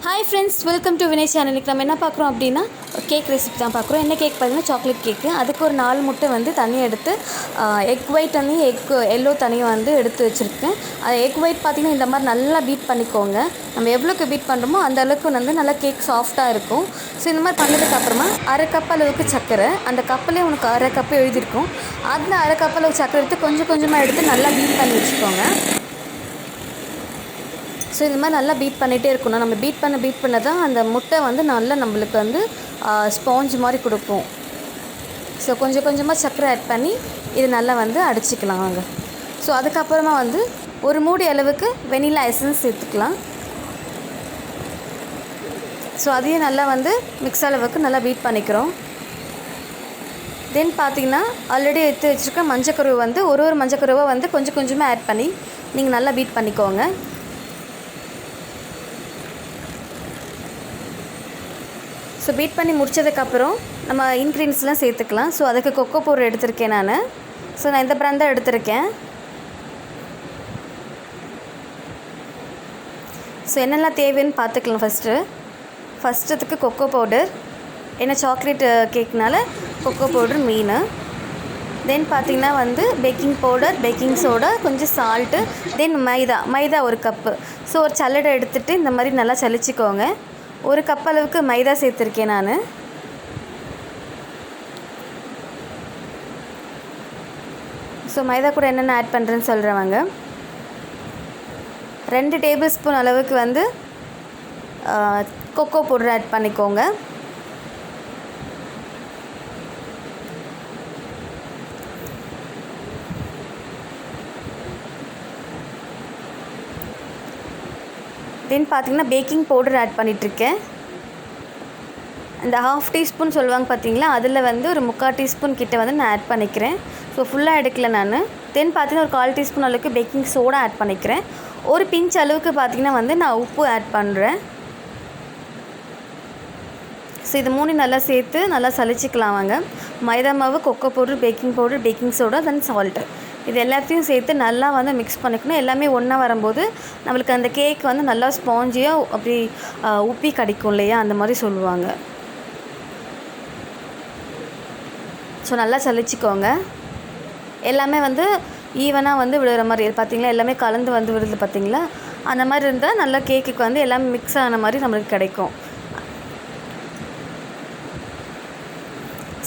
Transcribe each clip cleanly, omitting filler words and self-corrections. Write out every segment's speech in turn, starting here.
Hi friends, welcome to Vinay சேனலுக்கு. நம்ம என்ன பார்க்குறோம் அப்படின்னா கேக் ரெசிபி தான் பார்க்குறோம். என்ன கேக் பார்த்தீங்கன்னா சாக்லேட் கேக்கு. அதுக்கு ஒரு 4 முட்டை வந்து தனியாக எடுத்து எக் ஒயிட் தனியும் எல்லோ தனியும் வந்து எடுத்து வச்சுருக்கேன். அது எக் ஒயிட் பார்த்திங்கன்னா இந்த மாதிரி நல்லா பீட் பண்ணிக்கோங்க. நம்ம எவ்வளோக்கு பீட் பண்ணுறோமோ அந்த அளவுக்கு வந்து நல்லா கேக் சாஃப்டாக இருக்கும். ஸோ இந்த மாதிரி பண்ணதுக்கப்புறமா அரை கப் அளவுக்கு சர்க்கரை, அந்த கப்பிலே உனக்கு அரை கப்பு எழுதியிருக்கும், அதில் அரை கப் அளவுக்கு சர்க்கரை எடுத்து கொஞ்சம் கொஞ்சமாக எடுத்து நல்லா பீட் பண்ணி வச்சுக்கோங்க. ஸோ இது மாதிரி நல்லா பீட் பண்ணிகிட்டே இருக்கணும். நம்ம பீட் பண்ண தான் அந்த முட்டை வந்து நல்லா நம்மளுக்கு வந்து ஸ்பாஞ்ச் மாதிரி கொடுக்கும். ஸோ கொஞ்சம் கொஞ்சமாக சர்க்கரை ஆட் பண்ணி இது நல்லா வந்து அடிச்சிக்கலாம் வாங்க. ஸோ அதுக்கப்புறமா வந்து ஒரு மூடி அளவுக்கு வெனிலா எசன்ஸ் சேர்த்துக்கலாம். ஸோ அதையும் நல்லா வந்து மிக்ஸ் அளவுக்கு நல்லா பீட் பண்ணிக்கிறோம். தென் பார்த்திங்கன்னா ஆல்ரெடி எடுத்து வச்சுருக்க மஞ்சக்கருவை வந்து ஒரு மஞ்சக்கருவை வந்து கொஞ்சம் கொஞ்சமாக ஆட் பண்ணி நீங்கள் நல்லா பீட் பண்ணிக்கோங்க. ஸோ பீட் பண்ணி முடித்ததுக்கப்புறம் நம்ம இன்க்ரீடியன்ஸ்லாம் சேர்த்துக்கலாம். ஸோ அதுக்கு கொக்கோ பவுடர் எடுத்திருக்கேன் நான். ஸோ நான் இந்த பிராண்ட் தான் எடுத்திருக்கேன். ஸோ என்னெல்லாம் தேவைன்னு பார்த்துக்கலாம். ஃபஸ்ட்டுக்கு கொக்கோ பவுடர், ஏன்னா சாக்லேட் கேக்னால கொக்கோ பவுடர் மெயின். தென் பார்த்திங்கன்னா வந்து பேக்கிங் பவுடர், பேக்கிங் சோடா, கொஞ்சம் சால்ட்டு, தென் மைதா ஒரு கப்பு. ஸோ ஒரு சல்லடை எடுத்துகிட்டு இந்த மாதிரி நல்லா சலிச்சிக்கோங்க. ஒரு கப் அளவுக்கு மைதா சேர்த்துருக்கேன் நான். ஸோ மைதா கூட என்னென்ன ஆட் பண்ணுறேன்னு சொல்கிறவங்க 2 டேபிள் ஸ்பூன் அளவுக்கு வந்து கொக்கோ பவுடர் ஆட் பண்ணிக்கோங்க. தென் பார்த்திங்கன்னா பேக்கிங் பவுடர் ஆட் பண்ணிகிட்ருக்கேன். இந்த 1/2 டீஸ்பூன் சொல்லுவாங்க பார்த்திங்களா, அதில் வந்து ஒரு 3/4 டீஸ்பூன் கிட்ட வந்து நான் ஆட் பண்ணிக்கிறேன். ஸோ ஃபுல்லாக எடுக்கல நான். தென் பார்த்திங்கன்னா ஒரு 1/4 டீஸ்பூன் அளவுக்கு பேக்கிங் சோடா ஆட் பண்ணிக்கிறேன். ஒரு பிஞ்ச் அளவுக்கு பார்த்திங்கன்னா வந்து நான் உப்பு ஆட் பண்ணுறேன். ஸோ இது 3 நல்லா சேர்த்து நல்லா சலிச்சிக்கலாம் வாங்க. மைதா மாவு, cocoa powder, baking powder, baking soda, then salt, இது எல்லாத்தையும் சேர்த்து நல்லா வந்து மிக்ஸ் பண்ணிக்கணும். எல்லாமே ஒன்றா வரும்போது நம்மளுக்கு அந்த கேக் வந்து நல்லா ஸ்பாஞ்சியாக அப்படி உப்பி கிடைக்கும் இல்லையா, அந்த மாதிரி சொல்லுவாங்க. ஸோ நல்லா சலிச்சிக்கோங்க. எல்லாமே வந்து ஈவனாக வந்து விழுகிற மாதிரி பார்த்திங்களா, எல்லாமே கலந்து வந்து விழுது பார்த்திங்களா, அந்த மாதிரி இருந்தால் நல்லா கேக்குக்கு வந்து எல்லாமே மிக்ஸ் ஆன மாதிரி நம்மளுக்கு கிடைக்கும்.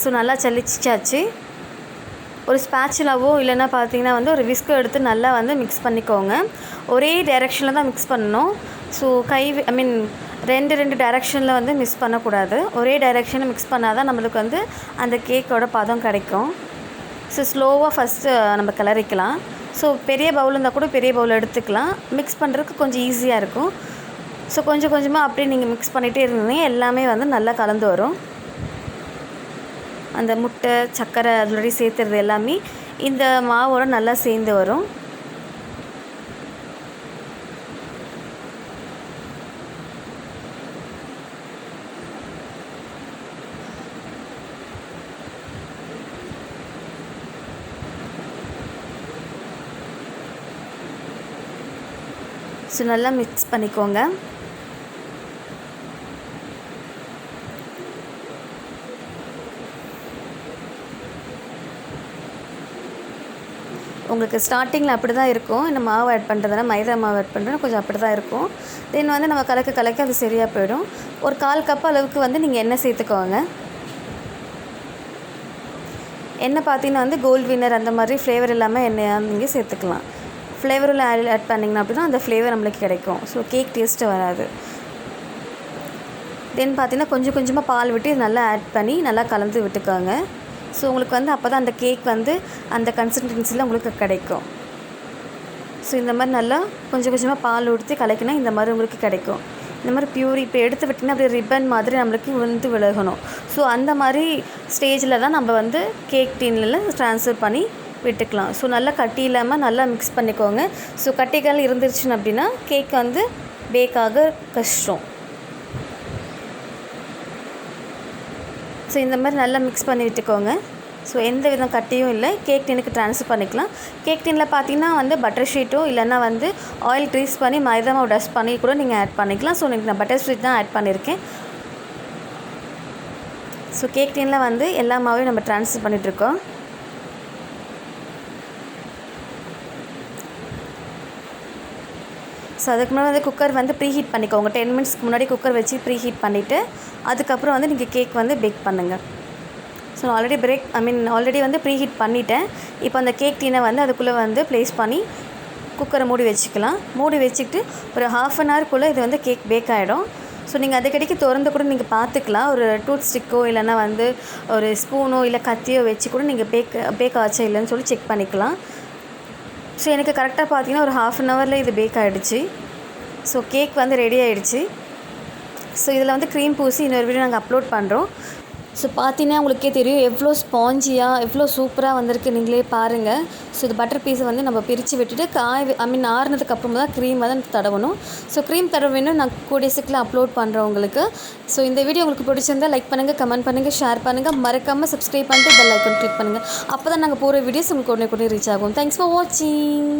ஸோ நல்லா சலிச்சாச்சு. ஒரு ஸ்பேச்சுலாவோ இல்லைன்னா பார்த்திங்கன்னா வந்து ஒரு விஸ்கோ எடுத்து நல்லா வந்து மிக்ஸ் பண்ணிக்கோங்க. ஒரே டைரெக்ஷனில் தான் மிக்ஸ் பண்ணணும். ஸோ ரெண்டு டைரெக்ஷனில் வந்து மிக்ஸ் பண்ணக்கூடாது. ஒரே டைரெக்ஷனில் மிக்ஸ் பண்ணால் தான் நம்மளுக்கு வந்து அந்த கேக்கோட பதம் கிடைக்கும். ஸோ ஸ்லோவாக ஃபஸ்ட்டு நம்ம கிளறிக்கலாம். ஸோ பெரிய பவுல் இருந்தால் கூட பெரிய பவுல் எடுத்துக்கலாம். மிக்ஸ் பண்ணுறதுக்கு கொஞ்சம் ஈஸியாக இருக்கும். ஸோ கொஞ்சம் கொஞ்சமாக அப்படியே நீங்கள் மிக்ஸ் பண்ணிகிட்டே இருந்தீங்க, எல்லாமே வந்து நல்லா கலந்து வரும். அந்த முட்டை, சர்க்கரை ஆல்ரெடி சேர்த்துறது எல்லாமே இந்த மாவோட நல்லா சேர்ந்து வரும். ஸோ நல்லா மிக்ஸ் பண்ணிக்கோங்க. உங்களுக்கு ஸ்டார்டிங்கில் அப்படி தான் இருக்கும். இந்த மாவு ஆட் பண்ணுறதுனா, மைதா மாவு ஆட் பண்ணுறதுனா கொஞ்சம் அப்படி தான் இருக்கும். தென் வந்து நம்ம கலக்க அது சரியாக போயிடும். ஒரு 1/4 கப் அளவுக்கு வந்து நீங்கள் எண்ணெய் சேர்த்துக்கோங்க. எண்ணெய் பார்த்திங்கன்னா வந்து கோல்ட் வின்னர் அந்த மாதிரி ஃப்ளேவர் இல்லாமல் எண்ணெயாக நீங்கள் சேர்த்துக்கலாம். ஃப்ளேவரில் ஆட் பண்ணிங்கன்னா அப்படின்னா அந்த ஃப்ளேவர் நம்மளுக்கு கிடைக்கும். ஸோ கேக் டேஸ்ட்டு வராது. தென் பார்த்திங்கன்னா கொஞ்சம் கொஞ்சமாக பால் விட்டு இது நல்லா ஆட் பண்ணி நல்லா கலந்து விட்டுக்கோங்க. ஸோ உங்களுக்கு வந்து அப்போ தான் அந்த கேக் வந்து அந்த கன்சிஸ்டன்சியில் உங்களுக்கு கிடைக்கும். ஸோ இந்த மாதிரி நல்லா கொஞ்சம் கொஞ்சமாக பால் ஊற்றி கலக்கினா இந்த மாதிரி உங்களுக்கு கிடைக்கும். இந்த மாதிரி பியூரி இப்போ எடுத்து விட்டிங்கன்னா அப்படியே ரிப்பன் மாதிரி நம்மளுக்கு வந்து விலகணும். ஸோ அந்த மாதிரி ஸ்டேஜில் தான் நம்ம வந்து கேக் டீனில் ட்ரான்ஸ்ஃபர் பண்ணி விட்டுக்கலாம். ஸோ நல்லா கட்டி இல்லாமல் நல்லா மிக்ஸ் பண்ணிக்கோங்க. ஸோ கட்டிகள் இருந்துருச்சுன்னு அப்படின்னா கேக் வந்து பேக்காக கஷ்டம். ஸோ இந்த மாதிரி நல்லா மிக்ஸ் பண்ணி விட்டுக்கோங்க. ஸோ எந்த விதம் கட்டியும் இல்லை. கேக் டின்னுக்கு ட்ரான்ஸ்ஃபர் பண்ணிக்கலாம். கேக் டின்னில் பார்த்தீங்கன்னா வந்து பட்டர் ஷீட்டோ இல்லைன்னா வந்து ஆயில் க்ரீஸ் பண்ணி மைதா மாவு டஸ்ட் பண்ணி கூட நீங்கள் ஆட் பண்ணிக்கலாம். ஸோ எனக்கு நான் பட்டர் ஷீட் தான் ஆட் பண்ணியிருக்கேன். ஸோ கேக் டின்னில் வந்து எல்லா மாவையும் நம்ம ட்ரான்ஸ்ஃபர் பண்ணிகிட்ருக்கோம். ஸோ அதுக்கு முன்னாடி வந்து குக்கர் வந்து ப்ரீ ஹீட் பண்ணிக்கோங்க. 10 மினிட்ஸ்க்கு முன்னாடி குக்கர் வச்சு ப்ரீ ஹீட் பண்ணிவிட்டு அதுக்கப்புறம் வந்து நீங்கள் கேக் வந்து பேக் பண்ணுங்கள். ஸோ நான் ஆல்ரெடி வந்து ப்ரீ ஹீட் பண்ணிவிட்டேன். இப்போ அந்த கேக் டீனை வந்து அதுக்குள்ளே வந்து ப்ளேஸ் பண்ணி குக்கரை மூடி வச்சுக்கலாம். மூடி வச்சுக்கிட்டு ஒரு 1/2 அன் ஹவருக்குள்ளே இது வந்து கேக் பேக் ஆகிடும். ஸோ நீங்கள் அதுக்கடிக்கு திறந்து கூட நீங்கள் பார்த்துக்கலாம். ஒரு டூத் ஸ்டிக்கோ இல்லைன்னா வந்து ஒரு ஸ்பூனோ இல்லை கத்தியோ வச்சு கூட நீங்கள் பேக் ஆச்சா இல்லைன்னு சொல்லி செக் பண்ணிக்கலாம். ஸோ எனக்கு கரெக்டாக பார்த்தீங்கன்னா ஒரு 1/2 அன் ஹவரில் இது பேக் ஆகிடுச்சு. ஸோ கேக் வந்து ரெடி ஆகிடுச்சு. ஸோ இதில் வந்து க்ரீம் பூசி இன்னொரு வீடியோ நாங்கள் அப்லோட் பண்ணுறோம். ஸோ பார்த்தீங்கன்னா உங்களுக்கே தெரியும் எவ்வளோ ஸ்பாஞ்சியாக எவ்வளோ சூப்பராக வந்திருக்கு. நீங்களே பாருங்கள். ஸோ இது பட்டர் பீஸை வந்து நம்ம பிரித்து விட்டுட்டு ஆறுனதுக்கு அப்புறமா தான் க்ரீம் வந்து தடவணும். ஸோ க்ரீம் தடவை வேணும் நான் கூடிய சீக்கிரம் அப்லோட் பண்ணுறேன் உங்களுக்கு. ஸோ இந்த வீடியோ உங்களுக்கு பிடிச்சிருந்தால் லைக் பண்ணுங்கள், கமெண்ட் பண்ணுங்கள், ஷேர் பண்ணுங்கள், மறக்காமல் சப்ஸ்கிரைப் பண்ணிட்டு பெல் ஐக்கான் கிளிக் பண்ணுங்கள். அப்போ தான் நாங்கள் போகிற வீடியோஸ் உங்களுக்கு உடனே ரீச் ஆகும். தேங்க்ஸ் ஃபார் வாட்சிங்.